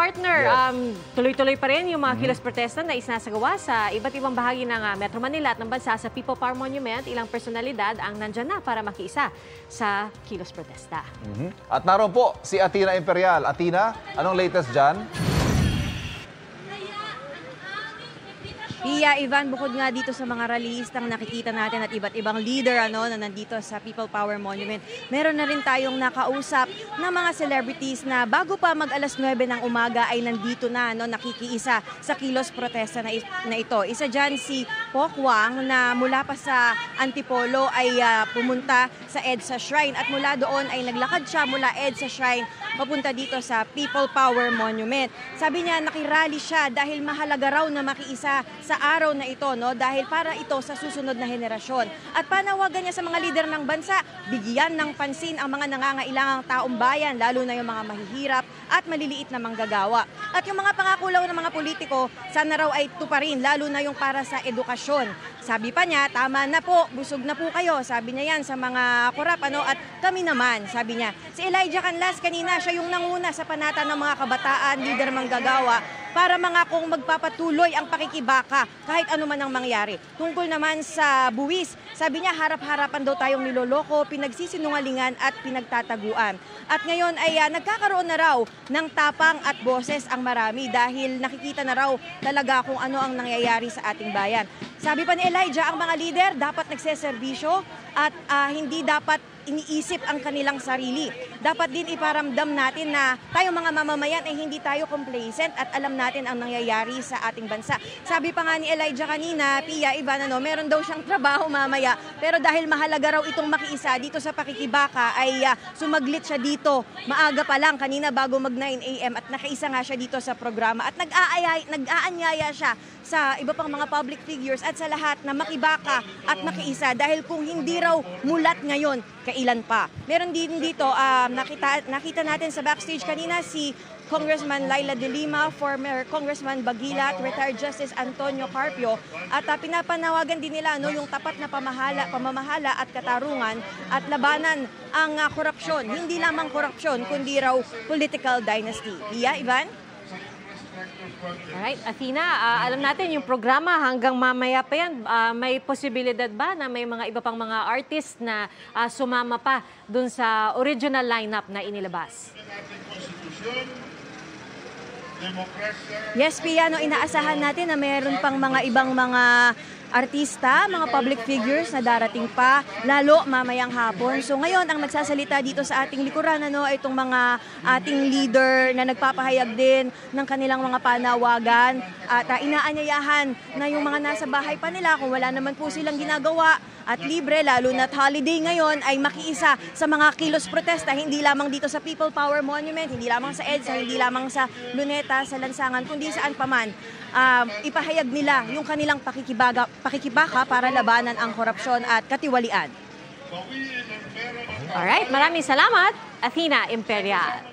partner, tuloy-tuloy pa rin yung mga kilos protesta na isinasagawa sa iba't ibang bahagi ng Metro Manila at ng bansa sa People Power Monument. Ilang personalidad ang nandyan na para makiisa sa kilos protesta. At naroon po si Athena Imperial. Athena, anong latest dyan? Pia, Ivan, bukod nga dito sa mga rallyistang nakikita natin at iba't ibang leader na nandito sa People Power Monument, meron na rin tayong nakausap na mga celebrities na bago pa mag-alas 9 ng umaga ay nandito na, nakikiisa sa kilos protesta na ito. Isa dyan si Pokwang na mula pa sa Antipolo ay pumunta sa EDSA Shrine at mula doon ay naglakad siya mula EDSA Shrine papunta dito sa People Power Monument. Sabi niya nakirally siya dahil mahalaga raw na makiisa sa araw na ito, dahil para ito sa susunod na henerasyon. At panawagan niya sa mga lider ng bansa, bigyan ng pansin ang mga nangangailangang taong bayan, lalo na yung mga mahihirap at maliliit na manggagawa. At yung mga pangakulaw ng mga politiko, sana raw ay tuparin, lalo na yung para sa edukasyon. Sabi pa niya, tama na po, busog na po kayo. Sabi niya yan sa mga korap, at kami naman, sabi niya. Si Elijah Canlas kanina, siya yung nanguna sa panata ng mga kabataan, lider manggagawa, para mga kung magpapatuloy ang pakikibaka kahit ano man ang mangyari. Tungkol naman sa buwis, sabi niya harap-harapan daw tayong niloloko, pinagsisinungalingan at pinagtataguan. At ngayon ay nagkakaroon na raw ng tapang at boses ang marami dahil nakikita na raw talaga kung ano ang nangyayari sa ating bayan. Sabi pa ni Elijah, ang mga lider dapat nagseserbisyo at hindi dapat iniisip ang kanilang sarili. Dapat din iparamdam natin na tayong mga mamamayan ay hindi tayo complacent at alam natin ang nangyayari sa ating bansa. Sabi pa nga ni Elijah kanina, Pia, Ivan, meron daw siyang trabaho mamaya, pero dahil mahalaga raw itong makiisa dito sa pakikibaka ay sumaglit siya dito maaga pa lang kanina bago mag 9 AM at nakaisa nga siya dito sa programa at nag-aanyaya siya sa iba pang mga public figures at sa lahat na makibaka at makiisa dahil kung hindi raw mulat ngayon, kailan pa. Meron din dito, nakita natin sa backstage kanina si Congressman Laila De Lima, former Congressman Bagila at retired Justice Antonio Carpio at pinapanawagan din nila yung tapat na pamamahala at katarungan at labanan ang korupsyon. Hindi lamang korupsyon kundi raw political dynasty. Iya, Ivan? Alright, Athena, alam natin yung programa hanggang mamaya pa yan. May posibilidad ba na may mga iba pang mga artist na sumama pa dun sa original lineup na inilabas? Yes, Pia, inaasahan natin na mayroon pang mga ibang mga artista, mga public figures na darating pa, lalo mamayang hapon. So ngayon, ang nagsasalita dito sa ating likuran, itong mga ating leader na nagpapahayag din ng kanilang mga panawagan at inaanyayahan na yung mga nasa bahay pa nila, kung wala naman po silang ginagawa at libre, lalo na't holiday ngayon, ay makiisa sa mga kilos protesta, hindi lamang dito sa People Power Monument, hindi lamang sa EDSA, hindi lamang sa Luneta, sa Lansangan, kundi saan paman. Ipahayag nila yung kanilang pakikibaka para labanan ang korupsyon at katiwalian. Alright, maraming salamat, Athena Imperial.